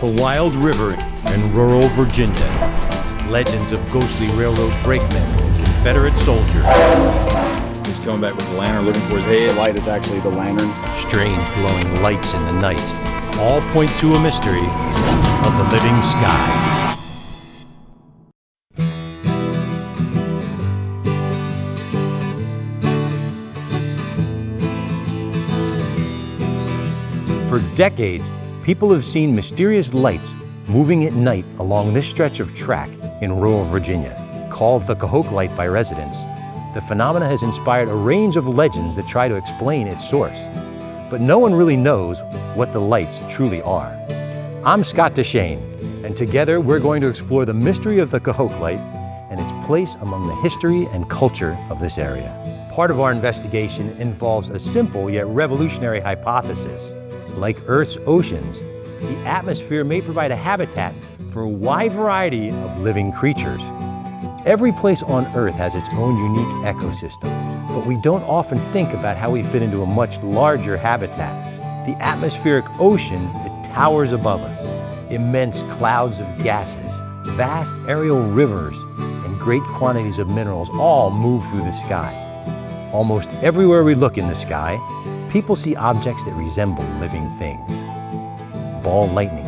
The wild river in rural Virginia. Legends of ghostly railroad brakemen and Confederate soldiers. He's coming back with the lantern looking for his head. The light is actually the lantern. Strange glowing lights in the night. All point to a mystery of the living sky. For decades, people have seen mysterious lights moving at night along this stretch of track in rural Virginia. Called the Cohoke Light by residents, the phenomena has inspired a range of legends that try to explain its source. But no one really knows what the lights truly are. I'm Scott Deschaine, and together we're going to explore the mystery of the Cohoke Light and its place among the history and culture of this area. Part of our investigation involves a simple yet revolutionary hypothesis. Like Earth's oceans, the atmosphere may provide a habitat for a wide variety of living creatures. Every place on Earth has its own unique ecosystem, but we don't often think about how we fit into a much larger habitat. The atmospheric ocean that towers above us, immense clouds of gases, vast aerial rivers, and great quantities of minerals all move through the sky. Almost everywhere we look in the sky, people see objects that resemble living things. Ball lightning,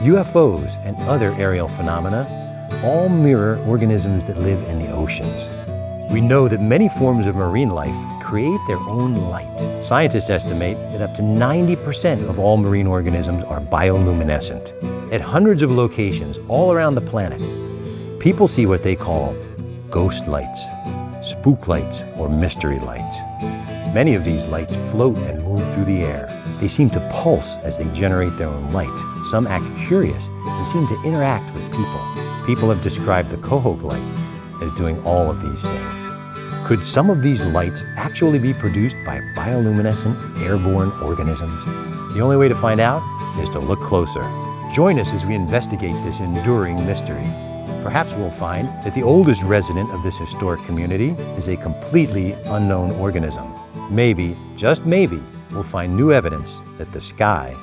UFOs, and other aerial phenomena all mirror organisms that live in the oceans. We know that many forms of marine life create their own light. Scientists estimate that up to 90% of all marine organisms are bioluminescent. At hundreds of locations all around the planet, people see what they call ghost lights, spook lights, or mystery lights. Many of these lights float and move through the air. They seem to pulse as they generate their own light. Some act curious and seem to interact with people. People have described the Cohoke Light as doing all of these things. Could some of these lights actually be produced by bioluminescent airborne organisms? The only way to find out is to look closer. Join us as we investigate this enduring mystery. Perhaps we'll find that the oldest resident of this historic community is a completely unknown organism. Maybe, just maybe, we'll find new evidence that the sky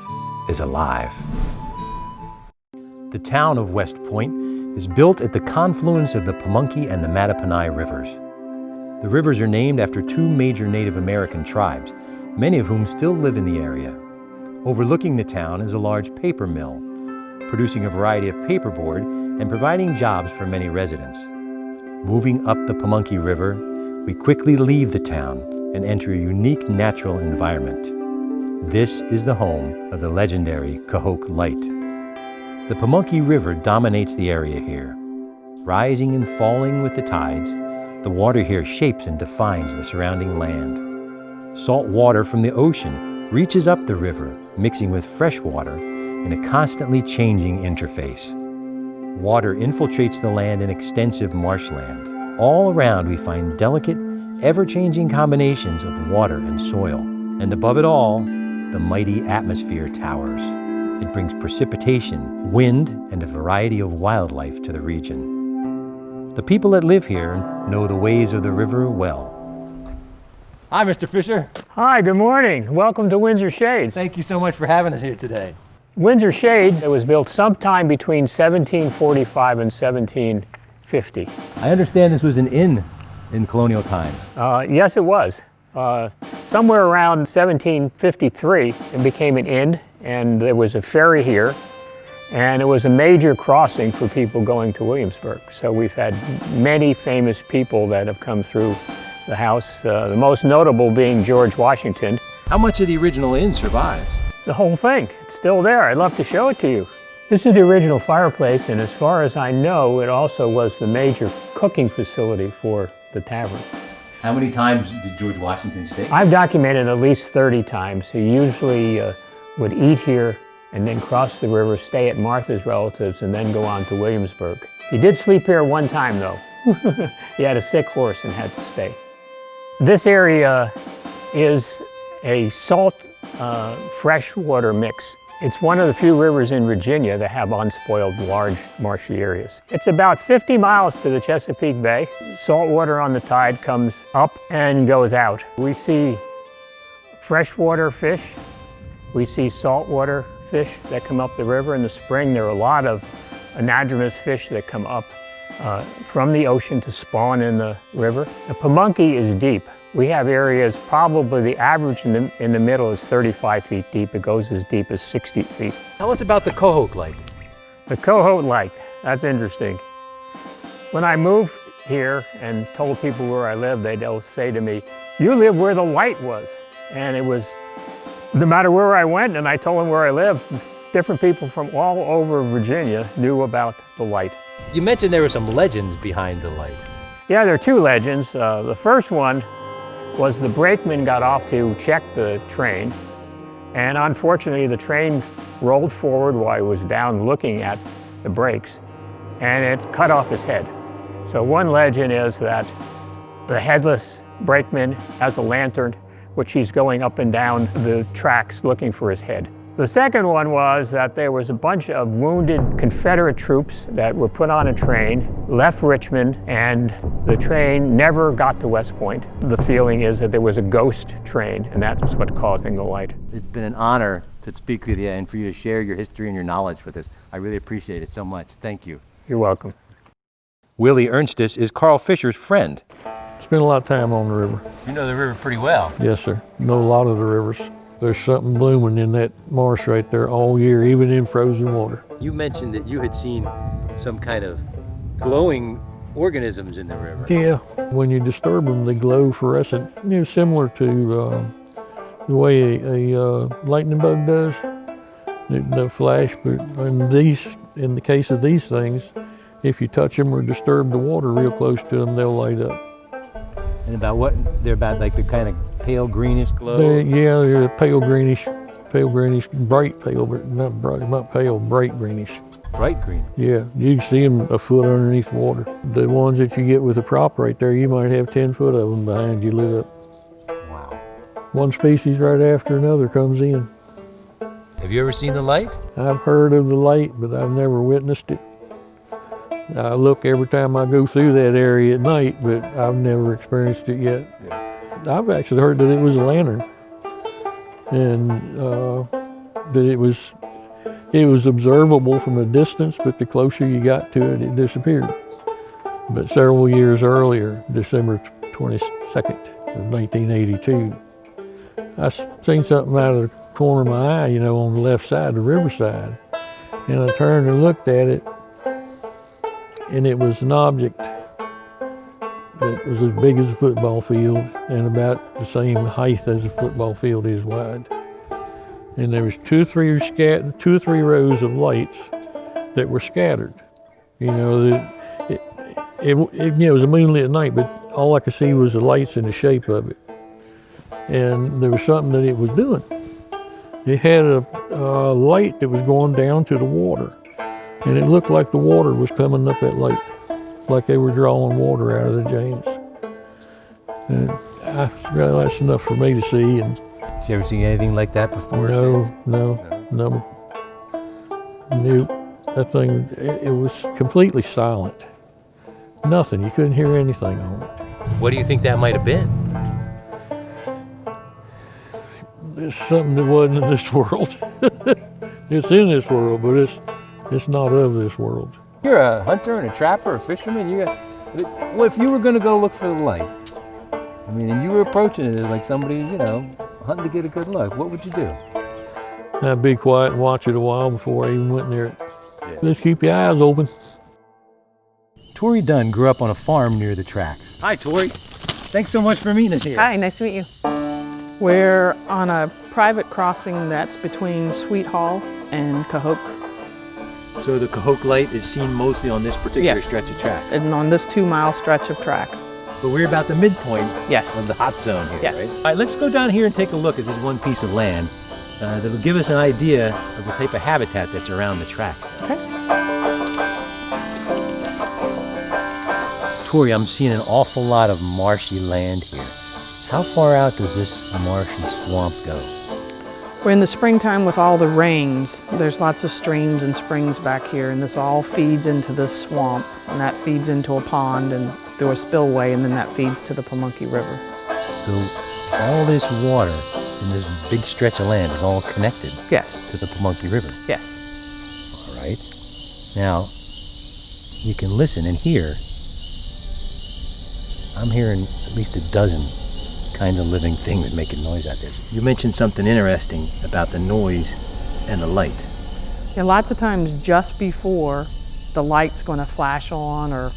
is alive. The town of West Point is built at the confluence of the Pamunkey and the Mattaponi rivers. The rivers are named after two major Native American tribes, many of whom still live in the area. Overlooking the town is a large paper mill, producing a variety of paperboard and providing jobs for many residents. Moving up the Pamunkey River, we quickly leave the town and enter a unique natural environment. This is the home of the legendary Cohoke Light. The Pamunkey River dominates the area here. Rising and falling with the tides, the water here shapes and defines the surrounding land. Salt water from the ocean reaches up the river, mixing with fresh water in a constantly changing interface. Water infiltrates the land in extensive marshland. All around we find delicate, ever-changing combinations of water and soil. And above it all, the mighty atmosphere towers. It brings precipitation, wind, and a variety of wildlife to the region. The people that live here know the ways of the river well. Hi, Mr. Fischer. Hi, good morning. Welcome to Windsor Shades. Thank you so much for having us here today. Windsor Shades, it was built sometime between 1745 and 1750. I understand this was an inn in colonial times. Yes, it was. Somewhere around 1753, it became an inn, and there was a ferry here, and it was a major crossing for people going to Williamsburg. So we've had many famous people that have come through the house, the most notable being George Washington. How much of the original inn survives? The whole thing. It's still there. I'd love to show it to you. This is the original fireplace, and as far as I know, it also was the major cooking facility for the tavern. How many times did George Washington stay? I've documented at least 30 times. He usually would eat here and then cross the river, stay at Martha's relatives, and then go on to Williamsburg. He did sleep here one time, though. He had a sick horse and had to stay. This area is a salt freshwater mix. It's one of the few rivers in Virginia that have unspoiled large marshy areas. It's about 50 miles to the Chesapeake Bay. Salt water on the tide comes up and goes out. We see freshwater fish, we see saltwater fish that come up the river. In the spring, there are a lot of anadromous fish that come up from the ocean to spawn in the river. The Pamunkey is deep. We have areas, probably the average in the middle is 35 feet deep. It goes as deep as 60 feet. Tell us about the Cohoke Light. The Cohoke Light, that's interesting. When I moved here and told people where I lived, they'll say to me, "You live where the light was." And it was, no matter where I went and I told them where I lived, different people from all over Virginia knew about the light. You mentioned there were some legends behind the light. Yeah, there are two legends. The first one was the brakemen got off to check the train, and unfortunately the train rolled forward while he was down looking at the brakes, and it cut off his head. So one legend is that the headless brakeman has a lantern, which he's going up and down the tracks looking for his head. The second one was that there was a bunch of wounded Confederate troops that were put on a train, left Richmond, and the train never got to West Point. The feeling is that there was a ghost train, and that was what's causing the light. It's been an honor to speak with you and for you to share your history and your knowledge with us. I really appreciate it so much. Thank you. You're welcome. Willy Ernstes is Carl Fischer's friend. Spent a lot of time on the river. You know the river pretty well. Yes, sir. Know a lot of the rivers. There's something blooming in that marsh right there all year, even in frozen water. You mentioned that you had seen some kind of glowing organisms in the river. Yeah, when you disturb them, they glow fluorescent. You know, similar to the way a lightning bug does. They'll flash, but in the case of these things, if you touch them or disturb the water real close to them, they'll light up. And about what? They're about like the kind of pale greenish glow? They're pale greenish, bright pale, but not pale, bright greenish. Bright green? Yeah, you can see them a foot underneath water. The ones that you get with the prop right there, you might have 10 foot of them behind you lit up. Wow. One species right after another comes in. Have you ever seen the light? I've heard of the light, but I've never witnessed it. I look every time I go through that area at night, but I've never experienced it yet. Yeah. I've actually heard that it was a lantern, and that it was observable from a distance, but the closer you got to it, it disappeared. But several years earlier, December 22nd of 1982, I seen something out of the corner of my eye, on the left side, the riverside, and I turned and looked at it. And it was an object that was as big as a football field and about the same height as a football field is wide. And there was two or three rows of lights that were scattered. It was a moonlit night, but all I could see was the lights and the shape of it. And there was something that it was doing. It had a light that was going down to the water. And it looked like the water was coming up that lake, like they were drawing water out of the James. And that's enough for me to see. And Did you ever see anything like that before? No. That thing, it was completely silent. Nothing, you couldn't hear anything on it. What do you think that might have been? It's something that wasn't in this world. It's in this world, but it's not of this world. You're a hunter and a trapper, a fisherman. Well, if you were going to go look for the light, and you were approaching it like somebody, hunting to get a good look, what would you do? I'd be quiet and watch it a while before I even went near it. Yeah. Just keep your eyes open. Tory Dunn grew up on a farm near the tracks. Hi, Tory. Thanks so much for meeting us here. Hi, nice to meet you. We're on a private crossing that's between Sweet Hall and Cohoke. So the Cohoke Light is seen mostly on this particular stretch of track? And on this 2-mile stretch of track. But we're about the midpoint of the hot zone here, yes. Right? All right, let's go down here and take a look at this one piece of land that'll give us an idea of the type of habitat that's around the tracks. Okay. Tory, I'm seeing an awful lot of marshy land here. How far out does this marshy swamp go? We're in the springtime with all the rains. There's lots of streams and springs back here, and this all feeds into this swamp, and that feeds into a pond and through a spillway, and then that feeds to the Pamunkey River. So all this water in this big stretch of land is all connected Yes, to the Pamunkey River. yes. All right. Now, you can listen and hear. I'm hearing at least a dozen kinds of living things making noise out there. You mentioned something interesting about the noise and the light. And lots of times just before the light's going to flash on or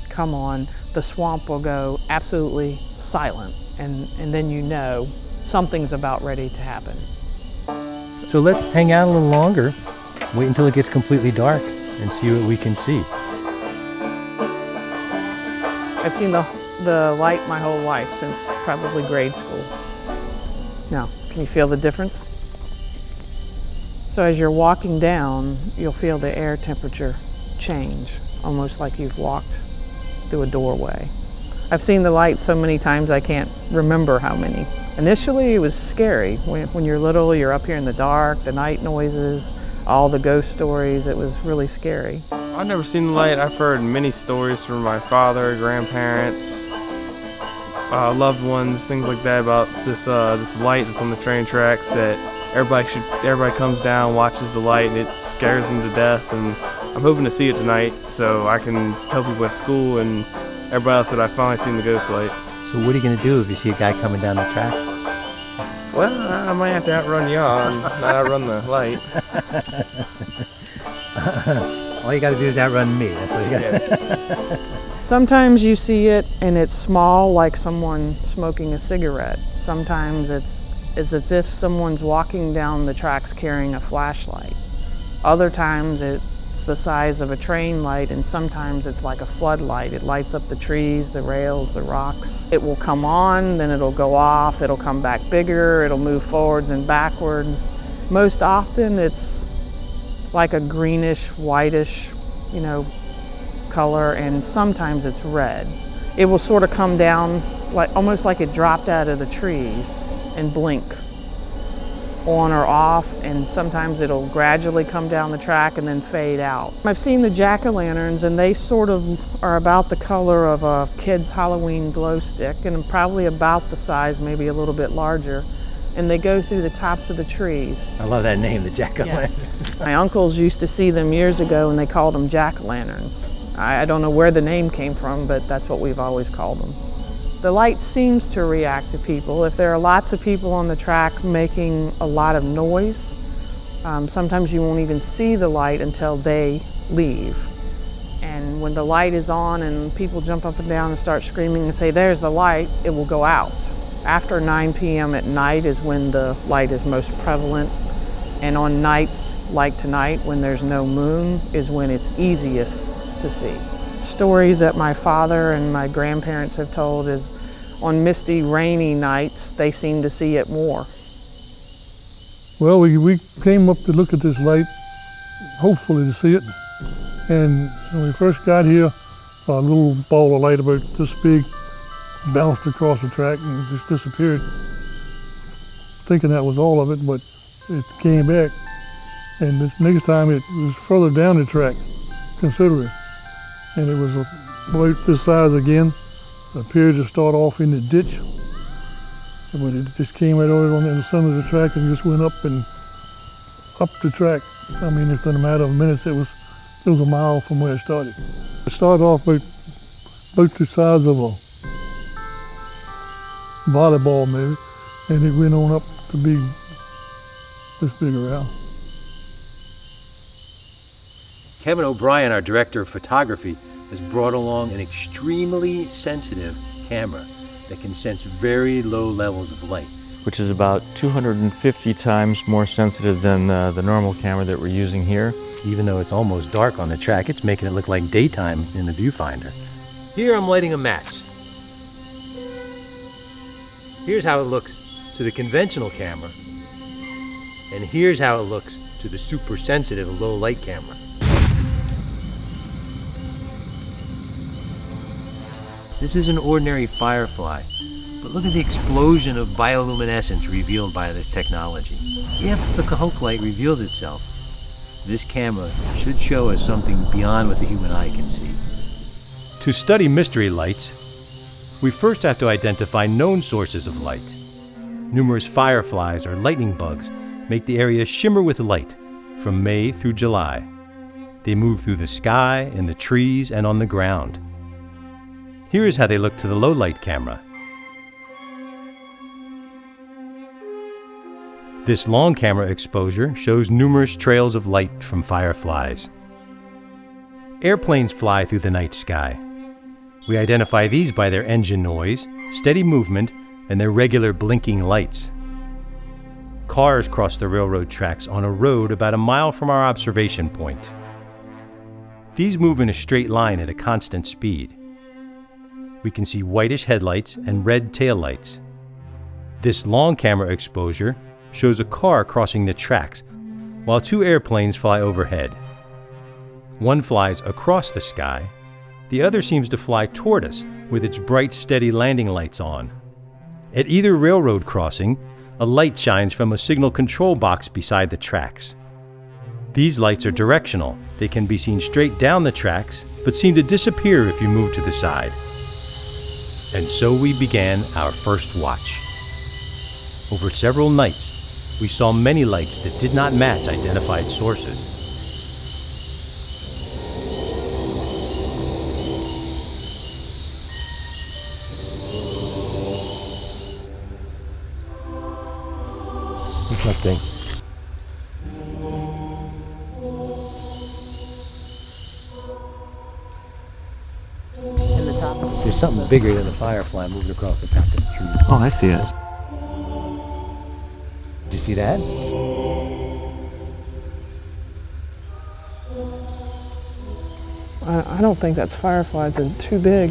come on, the swamp will go absolutely silent. And then you know something's about ready to happen. So let's hang out a little longer, wait until it gets completely dark, and see what we can see. I've seen the light my whole life, since probably grade school. Now, can you feel the difference? So as you're walking down, you'll feel the air temperature change, almost like you've walked through a doorway. I've seen the light so many times I can't remember how many. Initially, it was scary. When you're little, you're up here in the dark, the night noises, all the ghost stories. It was really scary. I've never seen the light. I've heard many stories from my father, grandparents, loved ones, things like that about this light that's on the train tracks that everybody comes down, watches the light, and it scares them to death. And I'm hoping to see it tonight so I can tell people at school and everybody else that I've finally seen the ghost light. So what are you going to do if you see a guy coming down the track? Well, I might have to outrun y'all and not outrun the light. All you got to do is outrun me. That's all you got. Sometimes you see it and it's small, like someone smoking a cigarette. Sometimes it's as if someone's walking down the tracks carrying a flashlight. Other times it's the size of a train light, and sometimes it's like a floodlight. It lights up the trees, the rails, the rocks. It will come on, then it'll go off, it'll come back bigger, it'll move forwards and backwards. Most often it's like a greenish, whitish, color, and sometimes it's red. It will sort of come down almost like it dropped out of the trees and blink on or off, and sometimes it'll gradually come down the track and then fade out. I've seen the jack-o'-lanterns, and they sort of are about the color of a kid's Halloween glow stick, and probably about the size, maybe a little bit larger, and they go through the tops of the trees. I love that name, the jack-o'-lantern. Yeah. My uncles used to see them years ago, and they called them jack-o'-lanterns. I don't know where the name came from, but that's what we've always called them. The light seems to react to people. If there are lots of people on the track making a lot of noise, sometimes you won't even see the light until they leave. And when the light is on and people jump up and down and start screaming and say, "There's the light," it will go out. After 9 p.m. at night is when the light is most prevalent. And on nights like tonight, when there's no moon, is when it's easiest to see. Stories that my father and my grandparents have told is on misty, rainy nights, they seem to see it more. Well, we came up to look at this light, hopefully to see it. And when we first got here, a little ball of light about this big bounced across the track and just disappeared. Thinking that was all of it, but it came back. And this next time it was further down the track, considerably. And it was about this size again. It appeared to start off in the ditch, but it just came right over on the center of the track and just went up and up the track. I mean, just in a matter of minutes, it was a mile from where it started. It started off about the size of a volleyball maybe, and it went on up to be this big around. Kevin O'Brien, our director of photography, has brought along an extremely sensitive camera that can sense very low levels of light. Which is about 250 times more sensitive than the normal camera that we're using here. Even though it's almost dark on the track, it's making it look like daytime in the viewfinder. Here I'm lighting a match. Here's how it looks to the conventional camera, and here's how it looks to the super sensitive low light camera. This is an ordinary firefly, but look at the explosion of bioluminescence revealed by this technology. If the Cohoke Light reveals itself, this camera should show us something beyond what the human eye can see. To study mystery lights, we first have to identify known sources of light. Numerous fireflies or lightning bugs make the area shimmer with light from May through July. They move through the sky, in the trees, and on the ground. Here is how they look to the low-light camera. This long camera exposure shows numerous trails of light from fireflies. Airplanes fly through the night sky. We identify these by their engine noise, steady movement, and their regular blinking lights. Cars cross the railroad tracks on a road about a mile from our observation point. These move in a straight line at a constant speed. We can see whitish headlights and red taillights. This long camera exposure shows a car crossing the tracks, while two airplanes fly overhead. One flies across the sky, the other seems to fly toward us with its bright, steady landing lights on. At either railroad crossing, a light shines from a signal control box beside the tracks. These lights are directional. They can be seen straight down the tracks, but seem to disappear if you move to the side. And so we began our first watch. Over several nights, we saw many lights that did not match identified sources. What's that thing? In the top of There's something bigger than a firefly moving across the top of the tree. Oh, I see it. Did you see that? I don't think that's fireflies. They're too big.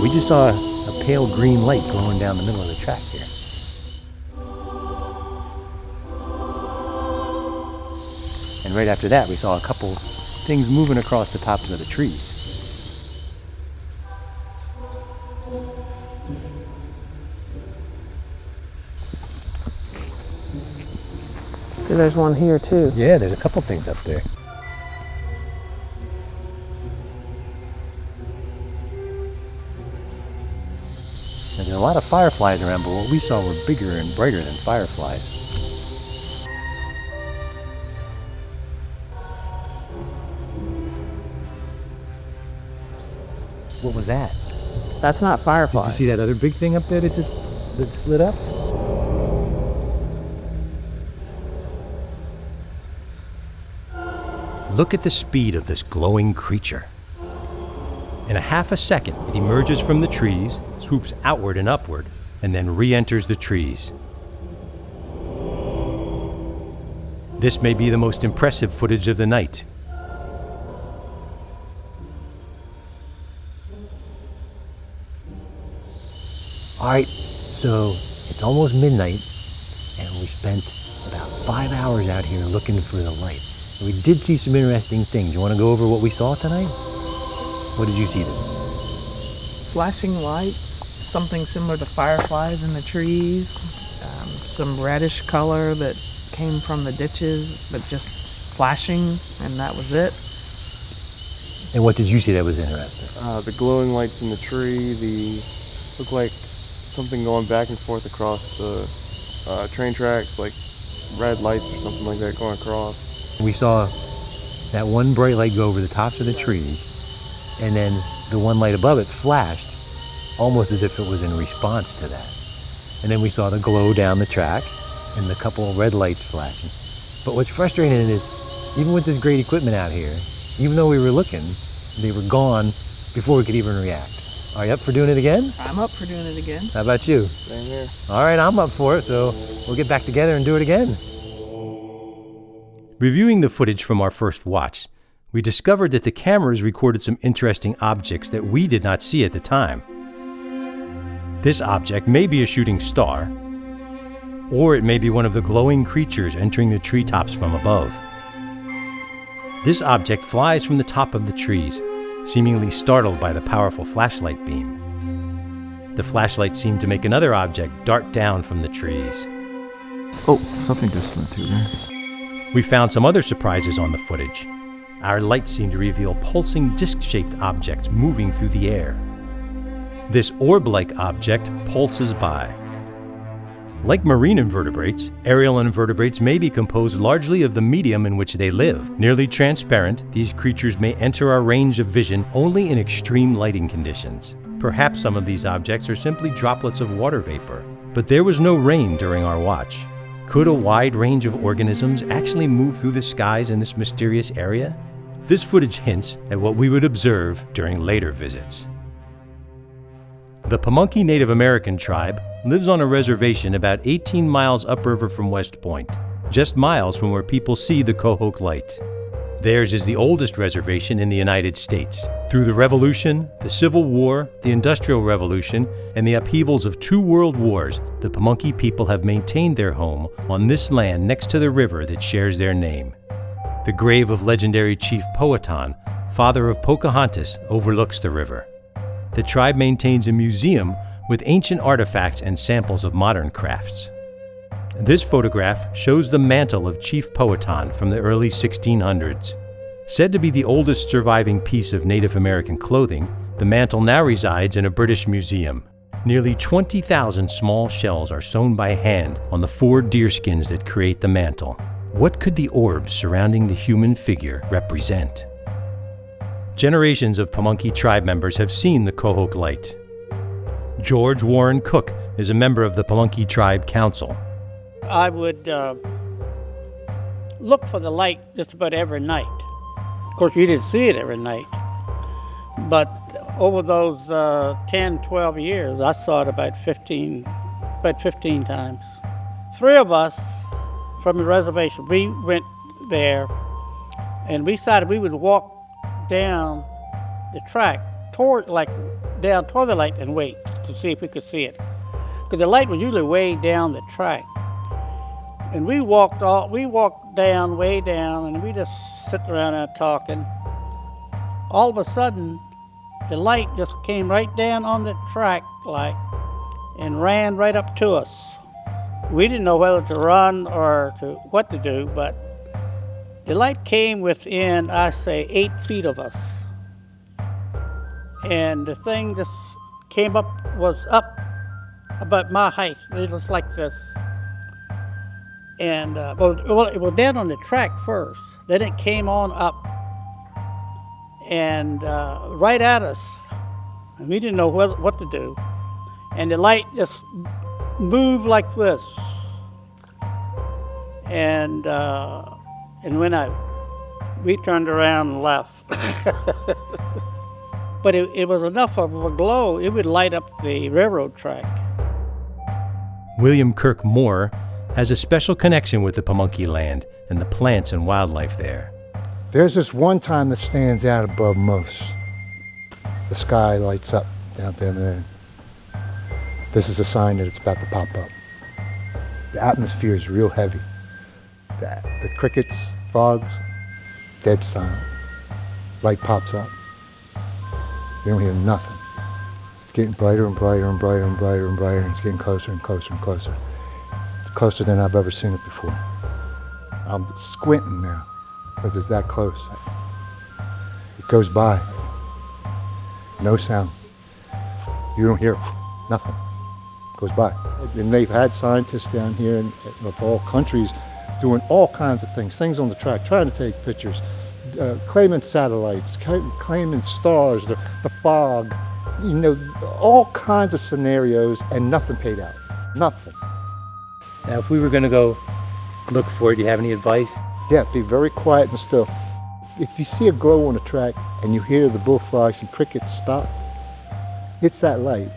We just saw a pale green light glowing down the middle of the track here. And right after that, we saw a couple things moving across the tops of the trees. See, there's one here too. Yeah, there's a couple things up there. And there's a lot of fireflies around, but what we saw were bigger and brighter than fireflies. What was that? That's not Did fireflies. you see that other big thing up there that slid up? Look at the speed of this glowing creature. In a half a second, it emerges from the trees, swoops outward and upward, and then re-enters the trees. This may be the most impressive footage of the night. All right, so it's almost midnight, and we spent about 5 hours out here looking for the light. And we did see some interesting things. You want to go over what we saw tonight? What did you see then? Flashing lights, something similar to fireflies in the trees, some reddish color that came from the ditches, but just flashing, and that was it. And what did you see that was interesting? The glowing lights in the tree, look like something going back and forth across the train tracks, like red lights or something like that going across. We saw that one bright light go over the tops of the trees, and then the one light above it flashed, almost as if it was in response to that. And then we saw the glow down the track and the couple of red lights flashing. But what's frustrating is, even with this great equipment out here, even though we were looking, they were gone before we could even react. Are you up for doing it again? I'm up for doing it again. How about you? Same here. All right, I'm up for it, so we'll get back together and do it again. Reviewing the footage from our first watch, we discovered that the cameras recorded some interesting objects that we did not see at the time. This object may be a shooting star, or it may be one of the glowing creatures entering the treetops from above. This object flies from the top of the trees, seemingly startled by the powerful flashlight beam. The flashlight seemed to make another object dart down from the trees. Oh, something just went through there. We found some other surprises on the footage. Our light seemed to reveal pulsing disc-shaped objects moving through the air. This orb-like object pulses by. Like marine invertebrates, aerial invertebrates may be composed largely of the medium in which they live. Nearly transparent, these creatures may enter our range of vision only in extreme lighting conditions. Perhaps some of these objects are simply droplets of water vapor. But there was no rain during our watch. Could a wide range of organisms actually move through the skies in this mysterious area? This footage hints at what we would observe during later visits. The Pamunkey Native American tribe lives on a reservation about 18 miles upriver from West Point, just miles from where people see the Cohoke Light. Theirs is the oldest reservation in the United States. Through the Revolution, the Civil War, the Industrial Revolution, and the upheavals of 2 world wars, the Pamunkey people have maintained their home on this land next to the river that shares their name. The grave of legendary Chief Powhatan, father of Pocahontas, overlooks the river. The tribe maintains a museum with ancient artifacts and samples of modern crafts. This photograph shows the mantle of Chief Powhatan from the early 1600s. Said to be the oldest surviving piece of Native American clothing, the mantle now resides in a British museum. Nearly 20,000 small shells are sewn by hand on the 4 deerskins that create the mantle. What could the orbs surrounding the human figure represent? Generations of Pamunkey tribe members have seen the Cohoke Light. George Warren Cook is a member of the Pamunkey Tribe Council. I would look for the light just about every night. Of course, you didn't see it every night. But over those 10, 12 years, I saw it about 15 times. 3 of us from the reservation, we went there and we decided we would walk down the track down toward the light and wait to see if we could see it. Because the light was usually way down the track. And we walked down, way down, and we just sit around there talking. All of a sudden, the light just came right down on the track and ran right up to us. We didn't know whether to run or what to do, but the light came within, I say, 8 feet of us. And the thing just was up about my height. It was like this. And it was down on the track first. Then it came on up and right at us. And we didn't know what to do. And the light just moved like this. And when we turned around and left. But it was enough of a glow, it would light up the railroad track. William Kirk Moore has a special connection with the Pamunkey land and the plants and wildlife there. There's this one time that stands out above most. The sky lights up down there. This is a sign that it's about to pop up. The atmosphere is real heavy. The crickets, frogs, dead silent. Light pops up. You don't hear nothing. It's getting brighter and brighter and brighter and brighter and brighter, and it's getting closer and closer and closer. It's closer than I've ever seen it before. I'm squinting now because it's that close. It goes by. No sound. You don't hear nothing. It goes by. And they've had scientists down here of all countries doing all kinds of things on the track, trying to take pictures, claiming satellites, claiming stars, the fog, all kinds of scenarios, and nothing paid out. Nothing. Now, if we were going to go look for it, do you have any advice? Yeah, be very quiet and still. If you see a glow on the track and you hear the bullfrogs and crickets stop, it's that light.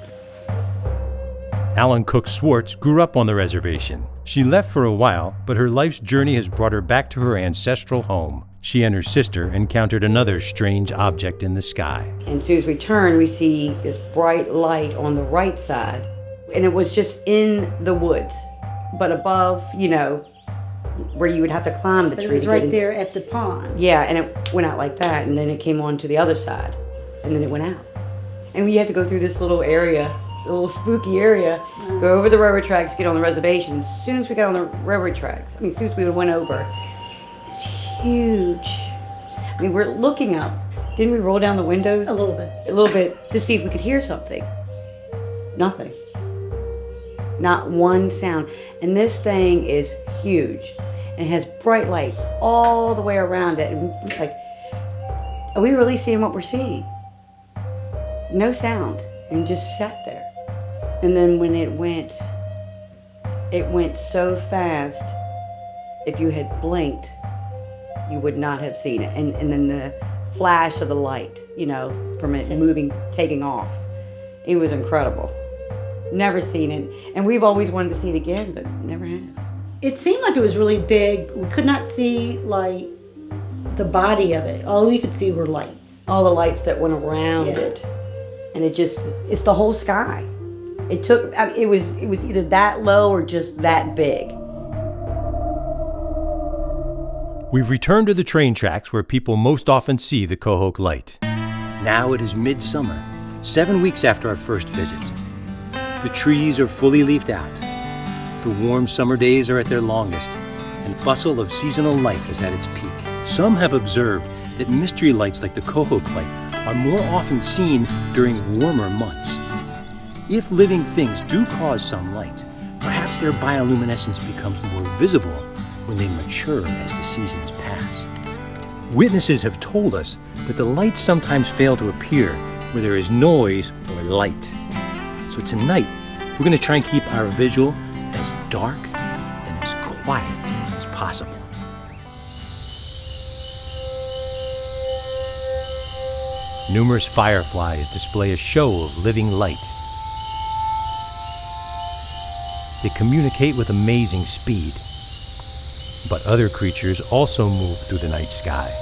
Allyn Cook-Swarts grew up on the reservation. She left for a while, but her life's journey has brought her back to her ancestral home. She and her sister encountered another strange object in the sky. And as soon as we turn, we see this bright light on the right side. And it was just in the woods, but above, where you would have to climb the But tree. it was to get right in. there at the pond. Yeah, and it went out like that, and then it came on to the other side, and then it went out. And we had to go through this little area, a little spooky area, go over the railroad tracks, get on the reservation. As soon as we got on the railroad tracks, I mean, as soon as we went over, it's huge. I mean, we're looking up. Didn't we roll down the windows? A little bit. A little bit to see if we could hear something. Nothing. Not one sound. And this thing is huge. And it has bright lights all the way around it. And it's like, are we really seeing what we're seeing? No sound. And just sat there. And then when it went so fast, if you had blinked, you would not have seen it. And then the flash of the light, from it moving, taking off. It was incredible. Never seen it. And we've always wanted to see it again, but never have. It seemed like it was really big. We could not see, like, the body of it. All we could see were lights. All the lights that went around it. And it's the whole sky. It was either that low or just that big. We've returned to the train tracks where people most often see the Cohoke Light. Now it is midsummer, 7 weeks after our first visit. The trees are fully leafed out. The warm summer days are at their longest, and bustle of seasonal life is at its peak. Some have observed that mystery lights like the Cohoke Light are more often seen during warmer months. If living things do cause some light, perhaps their bioluminescence becomes more visible when they mature as the seasons pass. Witnesses have told us that the lights sometimes fail to appear where there is noise or light. So tonight, we're going to try and keep our visual as dark and as quiet as possible. Numerous fireflies display a show of living light. They communicate with amazing speed. But other creatures also move through the night sky.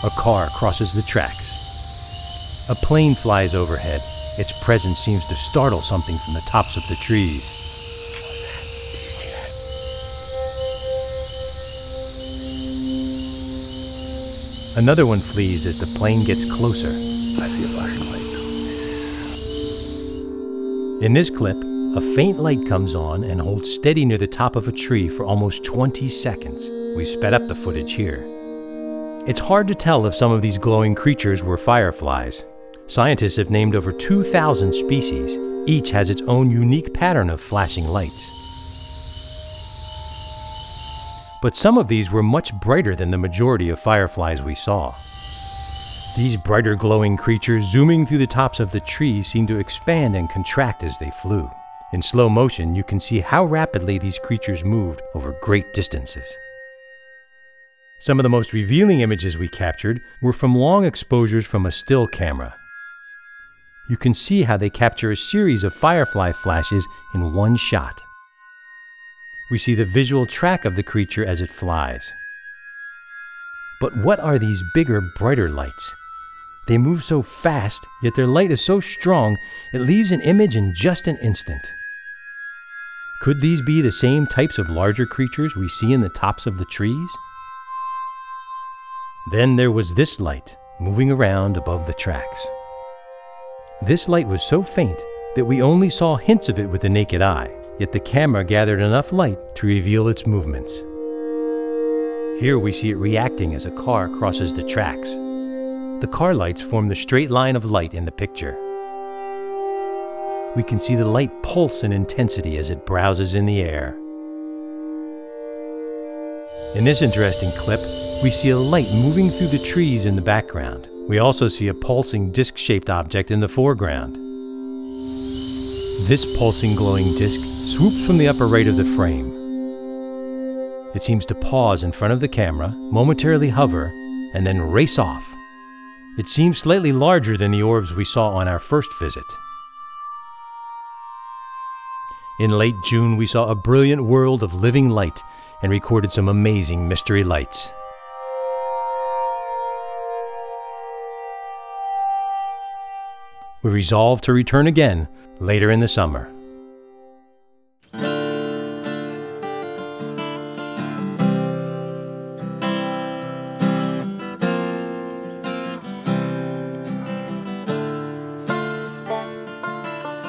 A car crosses the tracks. A plane flies overhead. Its presence seems to startle something from the tops of the trees. What's that? Do you see that? Another one flees as the plane gets closer. I see a flashing light. In this clip, a faint light comes on and holds steady near the top of a tree for almost 20 seconds. We've sped up the footage here. It's hard to tell if some of these glowing creatures were fireflies. Scientists have named over 2,000 species. Each has its own unique pattern of flashing lights. But some of these were much brighter than the majority of fireflies we saw. These brighter glowing creatures zooming through the tops of the trees seemed to expand and contract as they flew. In slow motion, you can see how rapidly these creatures moved over great distances. Some of the most revealing images we captured were from long exposures from a still camera. You can see how they capture a series of firefly flashes in one shot. We see the visual track of the creature as it flies. But what are these bigger, brighter lights? They move so fast, yet their light is so strong, it leaves an image in just an instant. Could these be the same types of larger creatures we see in the tops of the trees? Then there was this light, moving around above the tracks. This light was so faint that we only saw hints of it with the naked eye, yet the camera gathered enough light to reveal its movements. Here we see it reacting as a car crosses the tracks. The car lights form the straight line of light in the picture. We can see the light pulse in intensity as it browses in the air. In this interesting clip, we see a light moving through the trees in the background. We also see a pulsing disc-shaped object in the foreground. This pulsing glowing disc swoops from the upper right of the frame. It seems to pause in front of the camera, momentarily hover, and then race off. It seems slightly larger than the orbs we saw on our first visit. In late June, we saw a brilliant world of living light and recorded some amazing mystery lights. We resolved to return again later in the summer.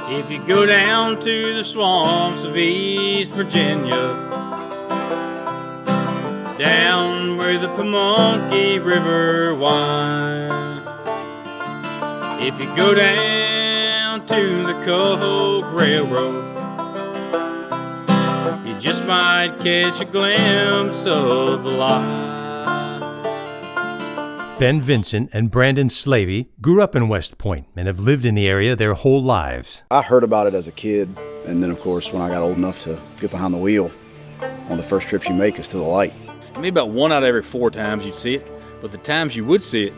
If you go down to the swamps of East Virginia, down where the Pamunkey River winds, if you go down to the Cohoke Railroad, you just might catch a glimpse of the light. Ben Vincent and Brandon Slavey grew up in West Point and have lived in the area their whole lives. I heard about it as a kid, and then of course when I got old enough to get behind the wheel, one of the first trips you make is to the light. Maybe about 1 out of every 4 times you'd see it, but the times you would see it,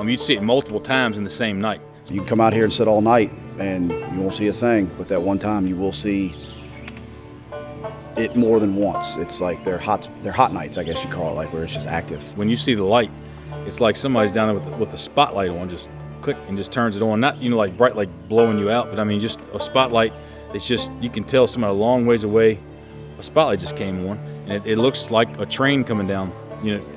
you'd see it multiple times in the same night. You can come out here and sit all night and you won't see a thing, but that one time you will see it more than once. It's like they're hot nights, I guess you call it, like where it's just active. When you see the light, it's like somebody's down there with a spotlight on, just click and just turns it on. Not, like bright, like blowing you out, but I mean just a spotlight. It's just, you can tell somebody a long ways away, a spotlight just came on, and it looks like a train coming down,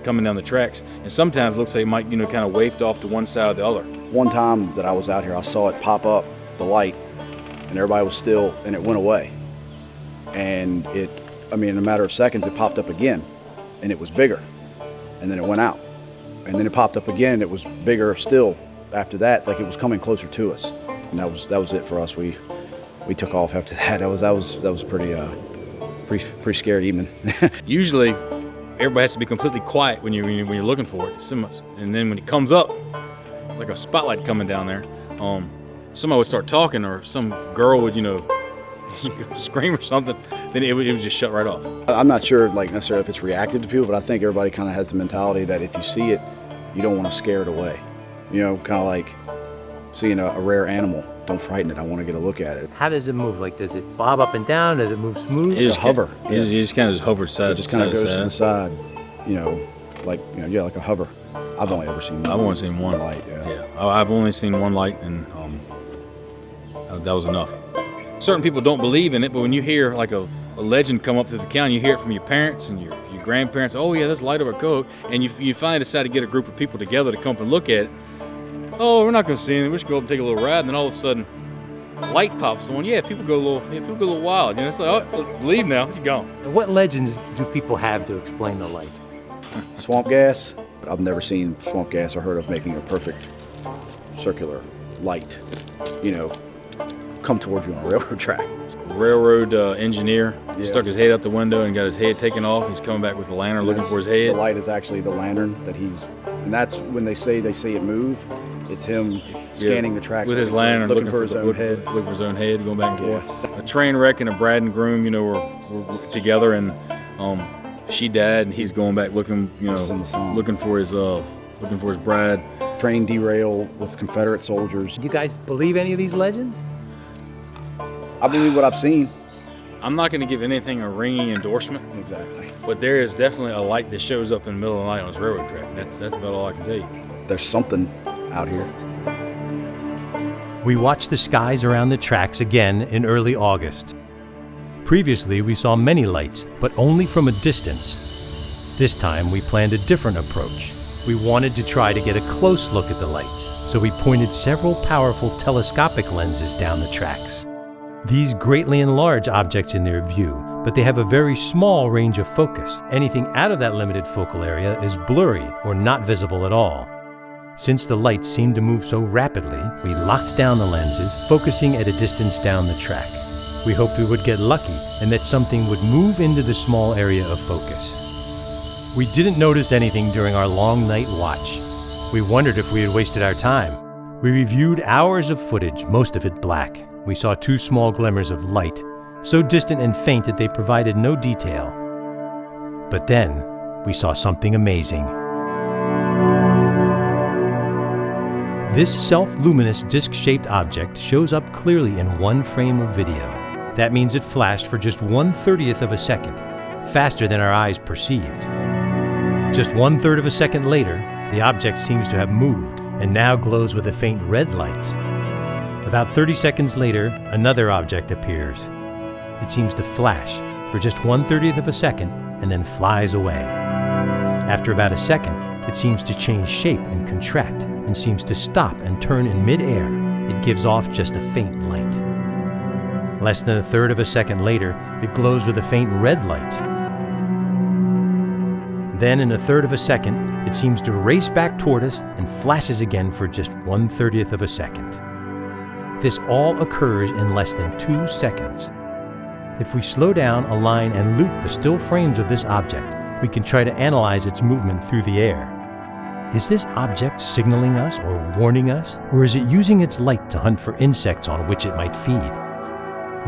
coming down the tracks. And sometimes it looks like it might, kind of waved off to one side or the other. One time that I was out here, I saw it pop up, the light, and everybody was still, and it went away. And in a matter of seconds, it popped up again, and it was bigger, and then it went out. And then it popped up again, and it was bigger still after that. It's like it was coming closer to us. And that was it for us. We took off after that. That was pretty scary even. Usually, everybody has to be completely quiet when you're looking for it. And then when it comes up, it's like a spotlight coming down there. Somebody would start talking, or some girl would, scream or something. Then it would just shut right off. I'm not sure, necessarily if it's reactive to people, but I think everybody kind of has the mentality that if you see it, you don't want to scare it away. Kind of like seeing a rare animal. Don't frighten it. I want to get a look at it. How does it move? Like, does it bob up and down? Does it move smooth? It just hover. You just kind of just hover side. It just kind of goes to the side. Like a hover. I've only ever seen one. I've only seen one light. Yeah. I've only seen one light, and that was enough. Certain people don't believe in it, but when you hear like a legend come up through the county, you hear it from your parents and your grandparents. Oh yeah, this light over Cohoke, and you finally decide to get a group of people together to come up and look at it. Oh, we're not going to see anything. We're just going to go up and take a little ride, and then all of a sudden, light pops on. Yeah, people go a little wild. It's like, oh, let's leave now. You're gone. What legends do people have to explain the light? Swamp gas. I've never seen swamp gas or heard of making a perfect circular light, come towards you on a railroad track. Railroad engineer stuck his head out the window and got his head taken off. He's coming back with a lantern looking for his head. The light is actually the lantern and that's when they say it move. It's him scanning the tracks with his lantern, looking for his own head. Looking for his own head, going back and forth. A train wreck and a bride and groom, were together, and she died, and he's going back looking, looking for his bride. Train derail with Confederate soldiers. Do you guys believe any of these legends? I believe what I've seen. I'm not going to give anything a ringing endorsement. Exactly. But there is definitely a light that shows up in the middle of the night on this railroad track. That's about all I can tell you. There's something out here. We watched the skies around the tracks again in early August. Previously, we saw many lights, but only from a distance. This time, we planned a different approach. We wanted to try to get a close look at the lights, so we pointed several powerful telescopic lenses down the tracks. These greatly enlarge objects in their view, but they have a very small range of focus. Anything out of that limited focal area is blurry or not visible at all. Since the lights seemed to move so rapidly, we locked down the lenses, focusing at a distance down the track. We hoped we would get lucky and that something would move into the small area of focus. We didn't notice anything during our long night watch. We wondered if we had wasted our time. We reviewed hours of footage, most of it black. We saw 2 small glimmers of light, so distant and faint that they provided no detail. But then, we saw something amazing. This self-luminous disc-shaped object shows up clearly in one frame of video. That means it flashed for just 1/30th of a second, faster than our eyes perceived. Just 1/3 of a second later, the object seems to have moved and now glows with a faint red light. About 30 seconds later, another object appears. It seems to flash for just 1/30th of a second and then flies away. After about a second, it seems to change shape and contract and seems to stop and turn in mid-air. It gives off just a faint light. Less than 1/3 of a second later, it glows with a faint red light. Then in 1/3 of a second, it seems to race back toward us and flashes again for just 1/30th of a second. This all occurs in less than 2 seconds. If we slow down, align, and loop the still frames of this object, we can try to analyze its movement through the air. Is this object signaling us or warning us, or is it using its light to hunt for insects on which it might feed?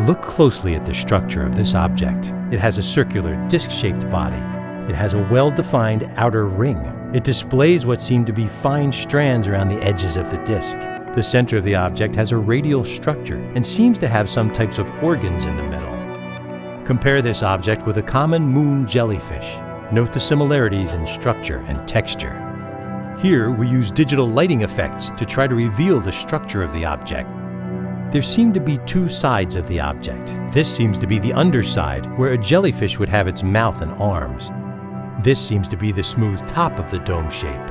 Look closely at the structure of this object. It has a circular, disc-shaped body. It has a well-defined outer ring. It displays what seem to be fine strands around the edges of the disc. The center of the object has a radial structure and seems to have some types of organs in the middle. Compare this object with a common moon jellyfish. Note the similarities in structure and texture. Here, we use digital lighting effects to try to reveal the structure of the object. There seem to be 2 sides of the object. This seems to be the underside, where a jellyfish would have its mouth and arms. This seems to be the smooth top of the dome shape.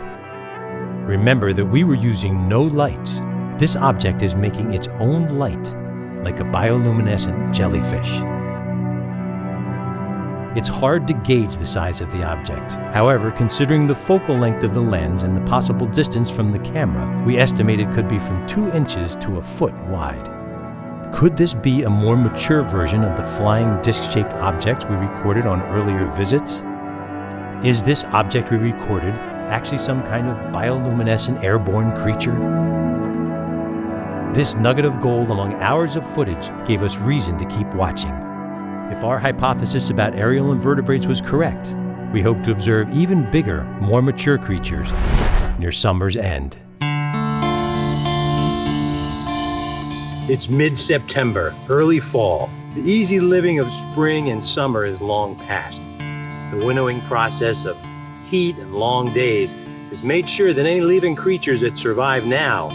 Remember that we were using no lights. This object is making its own light, like a bioluminescent jellyfish. It's hard to gauge the size of the object. However, considering the focal length of the lens and the possible distance from the camera, we estimate it could be from 2 inches to a foot wide. Could this be a more mature version of the flying disc-shaped objects we recorded on earlier visits? Is this object we recorded actually some kind of bioluminescent airborne creature? This nugget of gold among hours of footage gave us reason to keep watching. If our hypothesis about aerial invertebrates was correct, we hope to observe even bigger, more mature creatures near summer's end. It's mid-September, early fall. The easy living of spring and summer is long past. The winnowing process of heat and long days has made sure that any living creatures that survive now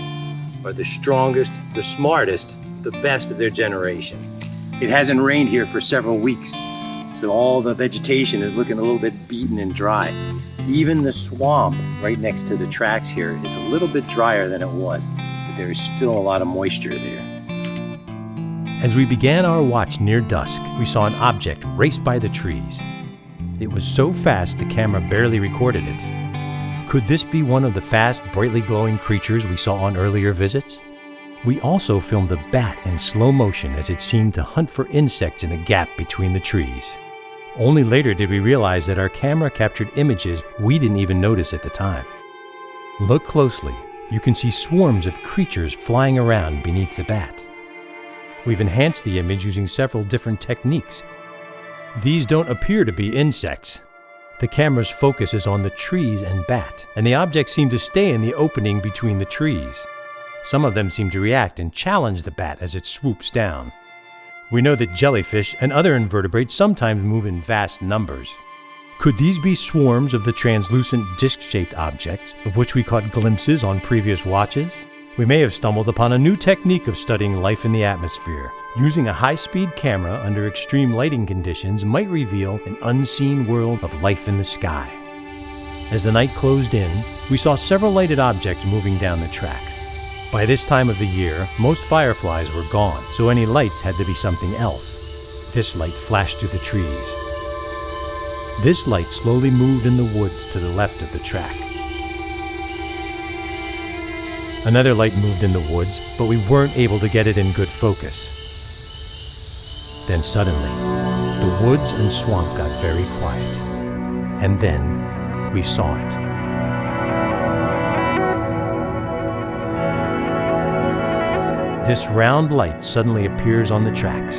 are the strongest, the smartest, the best of their generation. It hasn't rained here for several weeks, so all the vegetation is looking a little bit beaten and dry. Even the swamp right next to the tracks here is a little bit drier than it was, but there is still a lot of moisture there. As we began our watch near dusk, we saw an object race by the trees. It was so fast the camera barely recorded it. Could this be one of the fast, brightly glowing creatures we saw on earlier visits? We also filmed a bat in slow motion as it seemed to hunt for insects in a gap between the trees. Only later did we realize that our camera captured images we didn't even notice at the time. Look closely. You can see swarms of creatures flying around beneath the bat. We've enhanced the image using several different techniques. These don't appear to be insects. The camera's focus is on the trees and bat, and the objects seem to stay in the opening between the trees. Some of them seem to react and challenge the bat as it swoops down. We know that jellyfish and other invertebrates sometimes move in vast numbers. Could these be swarms of the translucent disc-shaped objects of which we caught glimpses on previous watches? We may have stumbled upon a new technique of studying life in the atmosphere. Using a high-speed camera under extreme lighting conditions might reveal an unseen world of life in the sky. As the night closed in, we saw several lighted objects moving down the track. By this time of the year, most fireflies were gone, so any lights had to be something else. This light flashed through the trees. This light slowly moved in the woods to the left of the track. Another light moved in the woods, but we weren't able to get it in good focus. Then suddenly, the woods and swamp got very quiet. And then we saw it. This round light suddenly appears on the tracks.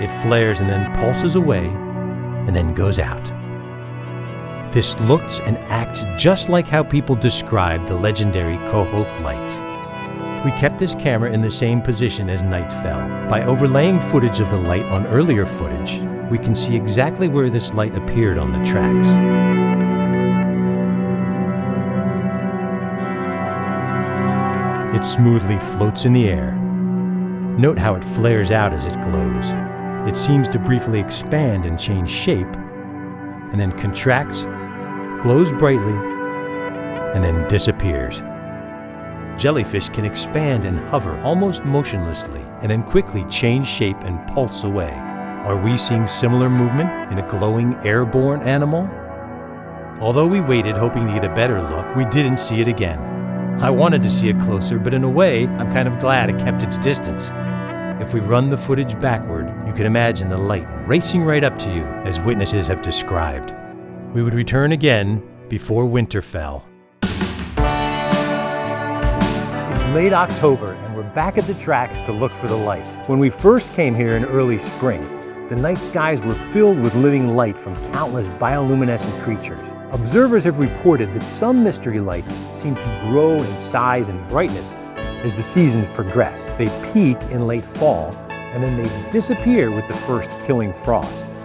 It flares and then pulses away and then goes out. This looks and acts just like how people describe the legendary Cohoke Light. We kept this camera in the same position as night fell. By overlaying footage of the light on earlier footage, we can see exactly where this light appeared on the tracks. It smoothly floats in the air. Note how it flares out as it glows. It seems to briefly expand and change shape, and then contracts, glows brightly, and then disappears. Jellyfish can expand and hover almost motionlessly, and then quickly change shape and pulse away. Are we seeing similar movement in a glowing airborne animal? Although we waited hoping to get a better look, we didn't see it again. I wanted to see it closer, but in a way, I'm kind of glad it kept its distance. If we run the footage backward, you can imagine the light racing right up to you, as witnesses have described. We would return again before winter fell. It's late October, and we're back at the tracks to look for the light. When we first came here in early spring, the night skies were filled with living light from countless bioluminescent creatures. Observers have reported that some mystery lights seem to grow in size and brightness as the seasons progress. They peak in late fall, and then they disappear with the first killing frost.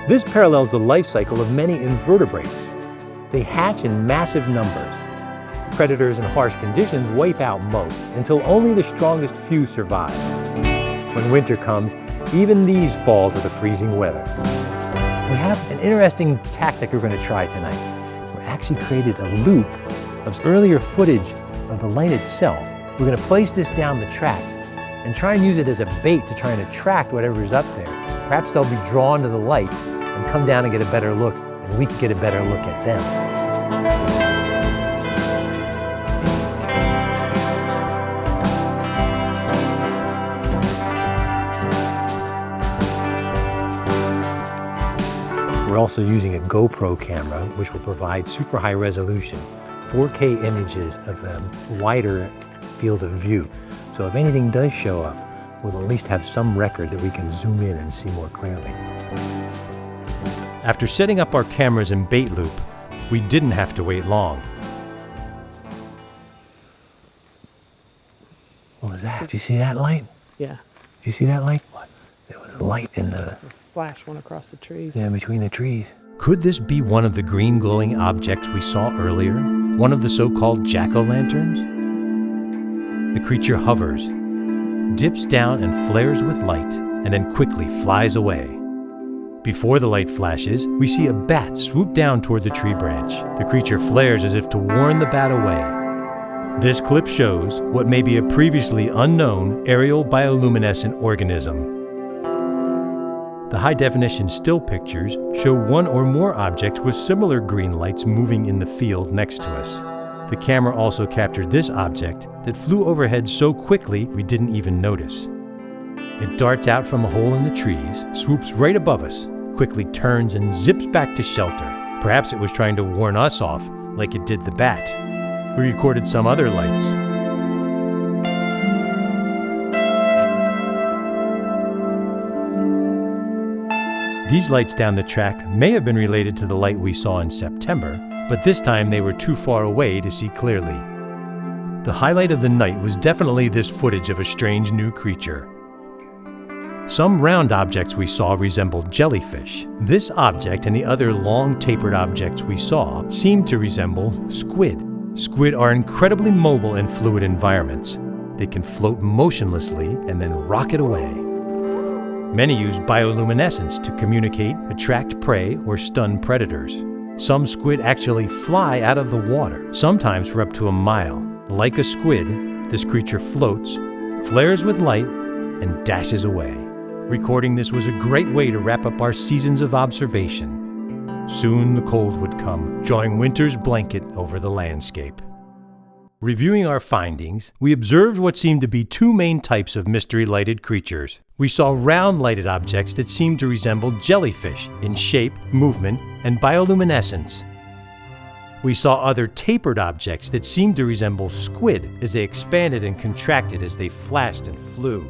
This parallels the life cycle of many invertebrates. They hatch in massive numbers. Predators and harsh conditions wipe out most, until only the strongest few survive. When winter comes, even these fall to the freezing weather. We have an interesting tactic we're going to try tonight. We actually created a loop of earlier footage of the light itself. We're going to place this down the tracks and try and use it as a bait to try and attract whatever is up there. Perhaps they'll be drawn to the light and come down and get a better look, and we can get a better look at them. We're also using a GoPro camera, which will provide super high resolution, 4K images of a wider field of view. So if anything does show up, we'll at least have some record that we can zoom in and see more clearly. After setting up our cameras in bait loop, we didn't have to wait long. What was that? Did you see that light? Yeah. Did you see that light? What? There was a light in the... Flash went across the trees. Yeah, between the trees. Could this be one of the green glowing objects we saw earlier? One of the so-called jack-o'-lanterns? The creature hovers, dips down and flares with light, and then quickly flies away. Before the light flashes, we see a bat swoop down toward the tree branch. The creature flares as if to warn the bat away. This clip shows what may be a previously unknown aerial bioluminescent organism. The high-definition still pictures show one or more objects with similar green lights moving in the field next to us. The camera also captured this object that flew overhead so quickly we didn't even notice. It darts out from a hole in the trees, swoops right above us, quickly turns and zips back to shelter. Perhaps it was trying to warn us off, like it did the bat. We recorded some other lights. These lights down the track may have been related to the light we saw in September, but this time they were too far away to see clearly. The highlight of the night was definitely this footage of a strange new creature. Some round objects we saw resembled jellyfish. This object and the other long tapered objects we saw seemed to resemble squid. Squid are incredibly mobile in fluid environments. They can float motionlessly and then rocket away. Many use bioluminescence to communicate, attract prey, or stun predators. Some squid actually fly out of the water, sometimes for up to a mile. Like a squid, this creature floats, flares with light, and dashes away. Recording this was a great way to wrap up our seasons of observation. Soon the cold would come, drawing winter's blanket over the landscape. Reviewing our findings, we observed what seemed to be two main types of mystery-lighted creatures. We saw round lighted objects that seemed to resemble jellyfish in shape, movement, and bioluminescence. We saw other tapered objects that seemed to resemble squid as they expanded and contracted as they flashed and flew.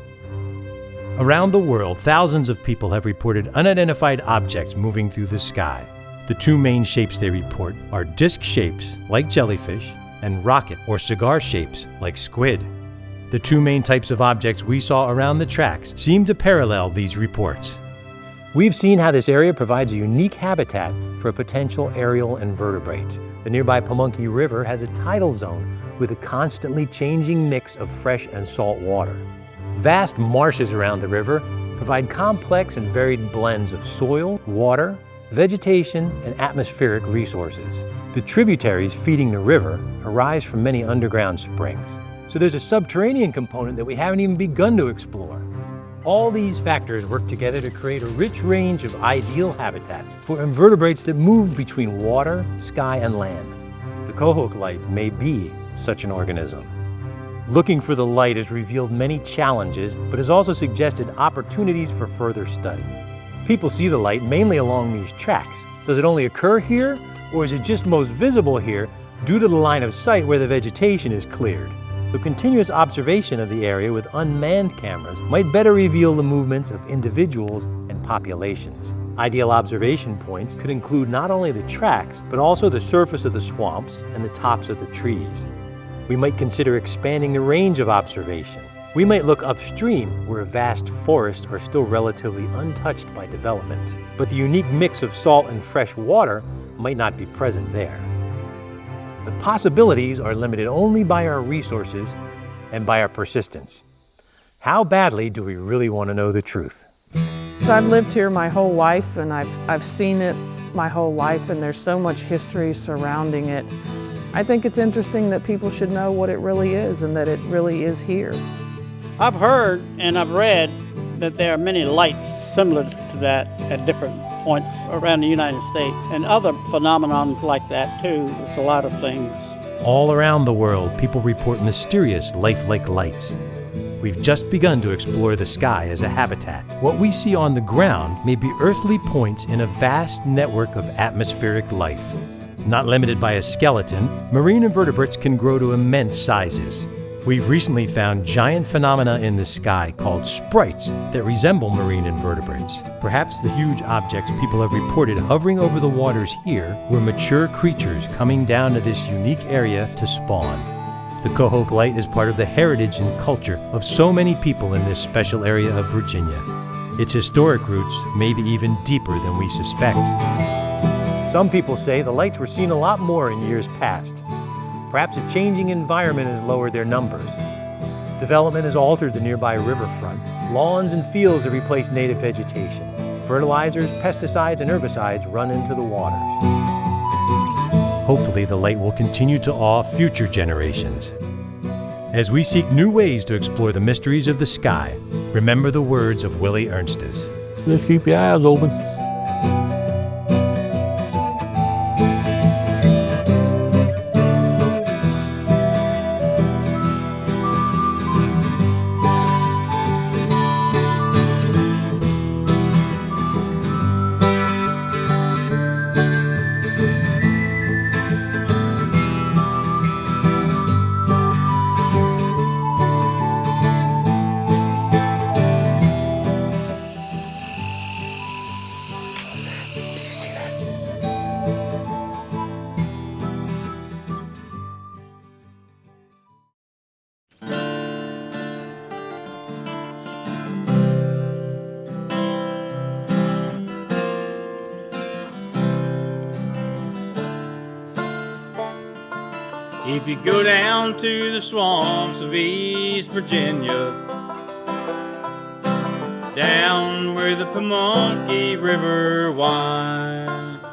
Around the world, thousands of people have reported unidentified objects moving through the sky. The two main shapes they report are disc shapes, like jellyfish, and rocket or cigar shapes, like squid. The two main types of objects we saw around the tracks seem to parallel these reports. We've seen how this area provides a unique habitat for a potential aerial invertebrate. The nearby Pamunkey River has a tidal zone with a constantly changing mix of fresh and salt water. Vast marshes around the river provide complex and varied blends of soil, water, vegetation, and atmospheric resources. The tributaries feeding the river arise from many underground springs. So there's a subterranean component that we haven't even begun to explore. All these factors work together to create a rich range of ideal habitats for invertebrates that move between water, sky, and land. The Cohoke Light may be such an organism. Looking for the light has revealed many challenges, but has also suggested opportunities for further study. People see the light mainly along these tracks. Does it only occur here, or is it just most visible here due to the line of sight where the vegetation is cleared? The continuous observation of the area with unmanned cameras might better reveal the movements of individuals and populations. Ideal observation points could include not only the tracks, but also the surface of the swamps and the tops of the trees. We might consider expanding the range of observation. We might look upstream where vast forests are still relatively untouched by development, but the unique mix of salt and fresh water might not be present there. The possibilities are limited only by our resources and by our persistence. How badly do we really want to know the truth? I've lived here my whole life, and I've seen it my whole life, and there's so much history surrounding it. I think it's interesting that people should know what it really is and that it really is here. I've heard and I've read that there are many lights similar to that at different points around the United States, and other phenomena like that too. There's a lot of things. All around the world, people report mysterious lifelike lights. We've just begun to explore the sky as a habitat. What we see on the ground may be earthly points in a vast network of atmospheric life. Not limited by a skeleton, marine invertebrates can grow to immense sizes. We've recently found giant phenomena in the sky called sprites that resemble marine invertebrates. Perhaps the huge objects people have reported hovering over the waters here were mature creatures coming down to this unique area to spawn. The Cohoke Light is part of the heritage and culture of so many people in this special area of Virginia. Its historic roots may be even deeper than we suspect. Some people say the lights were seen a lot more in years past. Perhaps a changing environment has lowered their numbers. Development has altered the nearby riverfront. Lawns and fields have replaced native vegetation. Fertilizers, pesticides, and herbicides run into the waters. Hopefully the light will continue to awe future generations. As we seek new ways to explore the mysteries of the sky, remember the words of Willy Ernstes. Just keep your eyes open. If you go down to the swamps of East Virginia, down where the Pamunkey River winds,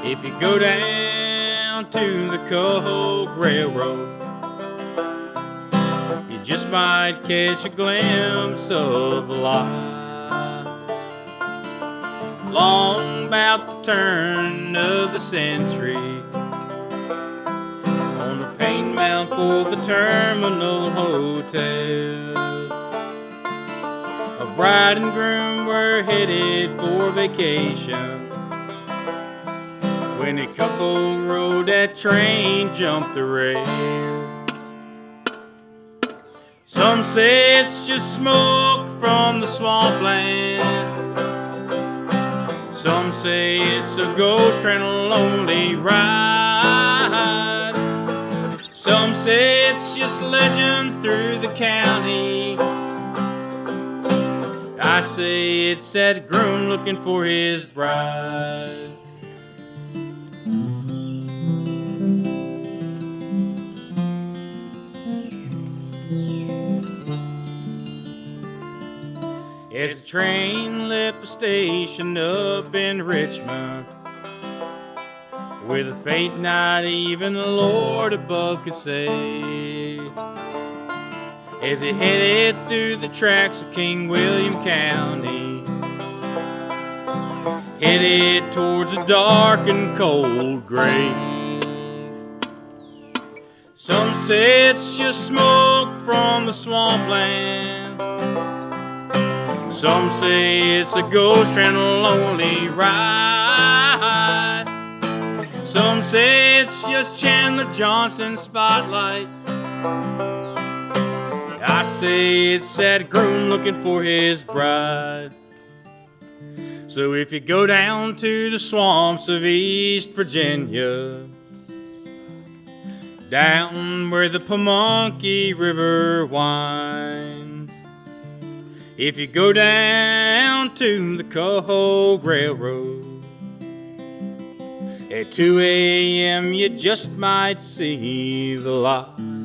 if you go down to the Cohoke Railroad, you just might catch a glimpse of light. Long about the turn of the century, Paint Mount for the Terminal Hotel, a bride and groom were headed for vacation when a couple rode that train, jumped the rail. Some say it's just smoke from the swampland, some say it's a ghost train, a lonely ride. Some say it's just legend through the county. I say it's that groom looking for his bride. As the train left the station up in Richmond, with a fate not even the Lord above could say, as it headed through the tracks of King William County, headed towards a dark and cold grave. Some say it's just smoke from the swampland. Some say it's a ghost train, a lonely ride. Some say it's just Chandler Johnson's spotlight. I say it's that groom looking for his bride. So if you go down to the swamps of East Virginia, down where the Pamunkey River winds, if you go down to the Cohoke Railroad, at 2 a.m. you just might see the light.